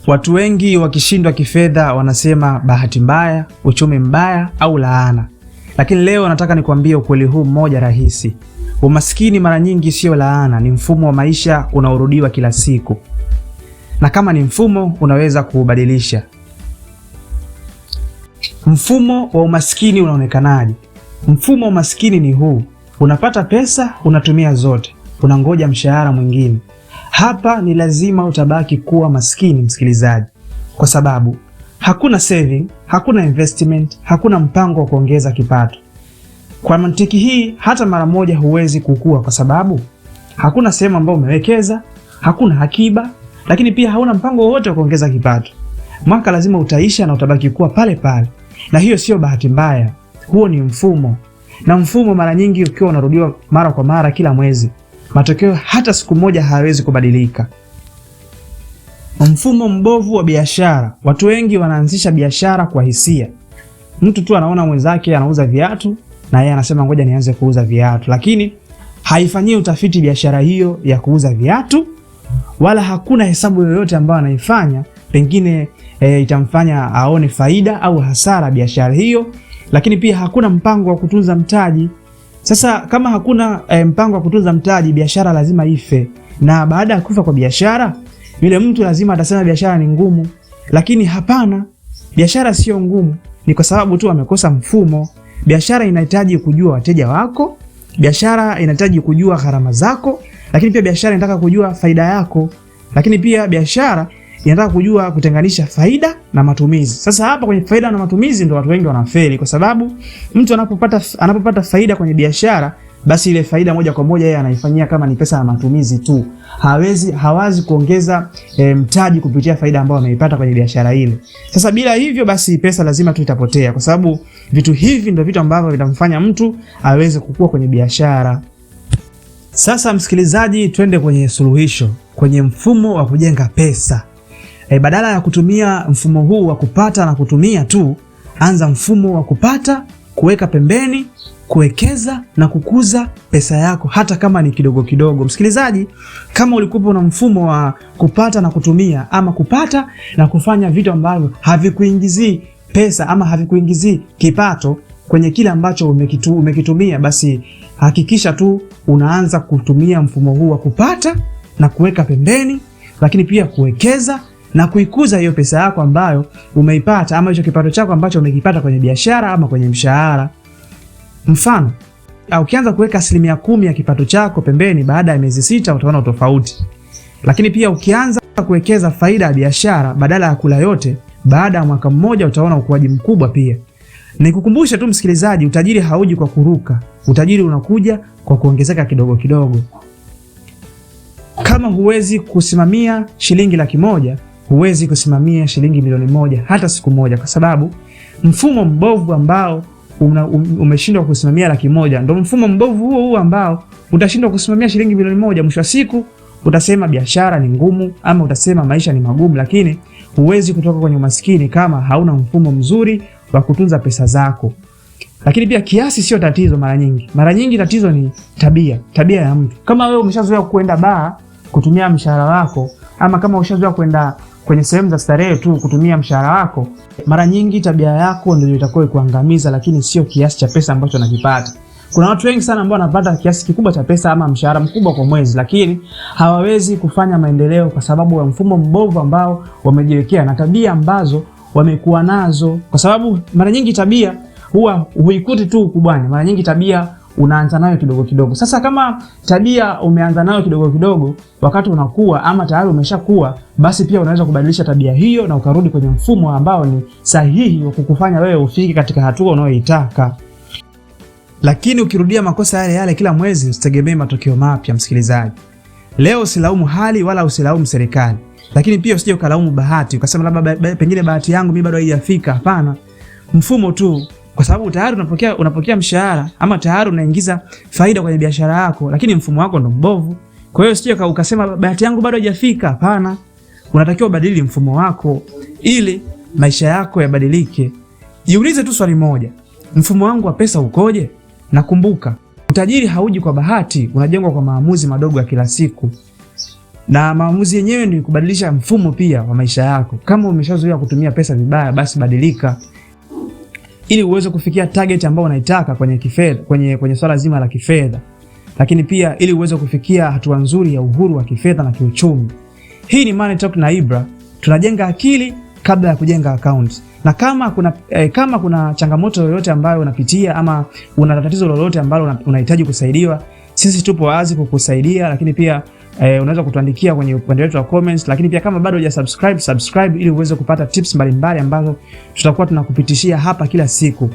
Watu wengi wakishindwa kifedha wanasema bahati mbaya, uchumi mbaya au laana. Lakini leo nataka nikwambie ukweli huu mmoja rahisi. Umaskini mara nyingi sio laana, ni mfumo wa maisha unaorudiwa kila siku. Na kama ni mfumo, unaweza kuubadilisha. Mfumo wa umaskini unaonekanaje? Mfumo wa umaskini ni huu. Unapata pesa, unatumia zote. Unangoja mshahara mwingine. Hapa ni lazima utabaki kuwa maskini, msikilizaji. Kwa sababu hakuna saving, hakuna investment, hakuna mpango wa kuongeza kipato. Kwa mantiki hii, hata mara moja huwezi kukua kwa sababu hakuna sehemu ambayo umewekeza, hakuna akiba, lakini pia hauna mpango wowote wa kuongeza kipato. Mwaka lazima utaisha na utabaki kuwa pale pale. Na hiyo sio bahati mbaya, huo ni mfumo. Na mfumo mara nyingi ukiwa unarudiwa mara kwa mara kila mwezi, matokeo hata siku moja hayawezi kubadilika. Mfumo mbovu wa biashara. Watu wengi wanaanzisha biashara kwa hisia. Mtu tu anaona mwenzake anauza viatu na yeye anasema ngoja nianze kuuza viatu, lakini haifanyii utafiti biashara hiyo ya kuuza viatu, wala hakuna hesabu yoyote ambayo anaifanya pengine itamfanya aone faida au hasara biashara hiyo, lakini pia hakuna mpango wa kutunza mtaji. Sasa kama hakuna mpango wa kutunza mtaji, biashara lazima ife. Na baada ya kufa kwa biashara, yule mtu lazima atasema biashara ni ngumu. Lakini hapana, biashara sio ngumu, ni kwa sababu tu amekosa mfumo. Biashara inahitaji kujua wateja wako, biashara inahitaji kujua gharama zako, lakini pia biashara inataka kujua faida yako, lakini pia biashara inataka kujua kutenganisha faida na matumizi. Sasa hapa kwenye faida na matumizi ndio watu wengi wanafeli, kwa sababu mtu anapopata faida kwenye biashara, basi ile faida moja kwa moja yeye anaifanyia kama ni pesa ya matumizi tu. Hawazi kuongeza mtaji kupitia faida ambayo ameipata kwenye biashara ile. Sasa bila hivyo basi pesa lazima tu itapotea, kwa sababu vitu hivi ndio vitu ambavyo vitamfanya mtu aweze kukua kwenye biashara. Sasa msikilizaji, twende kwenye suluhisho, kwenye mfumo wa kujenga pesa. Badala ya kutumia mfumo huu wa kupata na kutumia tu, anza mfumo wa kupata, kuweka pembeni, kuwekeza na kukuza pesa yako hata kama ni kidogo kidogo. Msikilizaji, kama ulikuwa na mfumo wa kupata na kutumia, ama kupata na kufanya vitu ambavyo havikuingizii pesa ama havikuingizii kipato kwenye kile ambacho umekitumia, basi hakikisha tu unaanza kutumia mfumo huu wa kupata na kuweka pembeni, lakini pia kuwekeza na kuikuza hiyo pesa yako ambayo umeipata, ama hicho kipato chako ambacho umekipata kwenye biashara ama kwenye mshahara. Mfano, ukianza kuweka 10% ya kipato chako pembeni, baada ya miezi 6 utaona tofauti. Lakini pia ukianza kuwekeza faida ya biashara badala ya kula yote, baada ya mwaka mmoja utaona ukuaji mkubwa pia. Nikukumbusha tu msikilizaji, utajiri hauji kwa kuruka. Utajiri unakuja kwa kuongezeka kidogo kidogo. Kama huwezi kusimamia shilingi 100,000, huwezi kusimamia shilingi milioni 1 hata siku moja, kwa sababu mfumo mbovu ambao umeshindwa kusimamia 100,000 ndio mfumo mbovu huo ambao utashindwa kusimamia shilingi milioni 1. Mwisho wa siku utasema biashara ni ngumu, ama utasema maisha ni magumu, lakini huwezi kutoka kwenye umaskini kama hauna mfumo mzuri wa kutunza pesa zako. Lakini pia kiasi sio tatizo mara nyingi tatizo ni tabia ya mtu. Kama wewe umeshazoea kwenda baa kutumia mshahara wako, ama kama ushazoea kwenda kwenye sehemu za starehe tu kutumia mshahara wako, mara nyingi tabia yako ndio itakuwa kuangamiza, lakini sio kiasi cha pesa ambacho unakipata. Kuna watu wengi sana ambao wanapata kiasi kikubwa cha pesa ama mshahara mkubwa kwa mwezi, lakini hawawezi kufanya maendeleo kwa sababu ya mfumo mbovu ambao wamejiwekea na tabia ambazo wamekuwa nazo. Kwa sababu mara nyingi tabia huikuti tu ukubwani, mara nyingi tabia unaanza nayo kidogo kidogo. Sasa kama tabia umeanza nayo kidogo kidogo wakati unakuwa ama tayari umeshakuwa, basi pia unaweza kubadilisha tabia hiyo na ukarudi kwenye mfumo ambao ni sahihi wa kukufanya wewe ufike katika hatua unayoitaka. Lakini ukirudia makosa yale kila mwezi, usitegemee matokeo mapya msikilizaji. Leo usilaumu hali wala usilaumu serikali, lakini pia usije ukalaumu bahati ukasema labda pengine bahati yangu mimi bado haijafika. Hapana, mfumo tu. Kwa sababu tayari unapokea mshahara ama tayari unaingiza faida kwenye biashara yako, lakini mfumo wako ndo mbovu. Kwa hiyo usije ukasema bahati yangu bado haijafika. Hapana, unatakiwa ubadili mfumo wako ili maisha yako yabadilike. Jiulize tu swali moja, mfumo wangu wa pesa ukoje? Nakumbuka, utajiri hauji kwa bahati, unajengwa kwa maamuzi madogo ya kila siku. Na maamuzi yenyewe ndio kubadilisha mfumo pia wa maisha yako. Kama umeshazoea kutumia pesa vibaya, basi badilika ili uweze kufikia target ambayo unaitaka kwenye kifedha, kwenye swala zima la kifedha. Lakini pia ili uweze kufikia hatua nzuri ya uhuru wa kifedha na kiuchumi. Hii ni Money Talk na Ibra. Tunajenga akili kabla ya kujenga account. Na kama kuna changamoto yoyote ambayo unapitia ama una tatizo lolote ambalo unahitaji kusaidiwa, sisi tupo wazi kukusaidia. Lakini pia unaweza kutuandikia kwenye upande wetu wa comments. Lakini pia kama bado hujasubscribe, subscribe ili uweze kupata tips mbalimbali ambazo tutakuwa tunakupitishia hapa kila siku.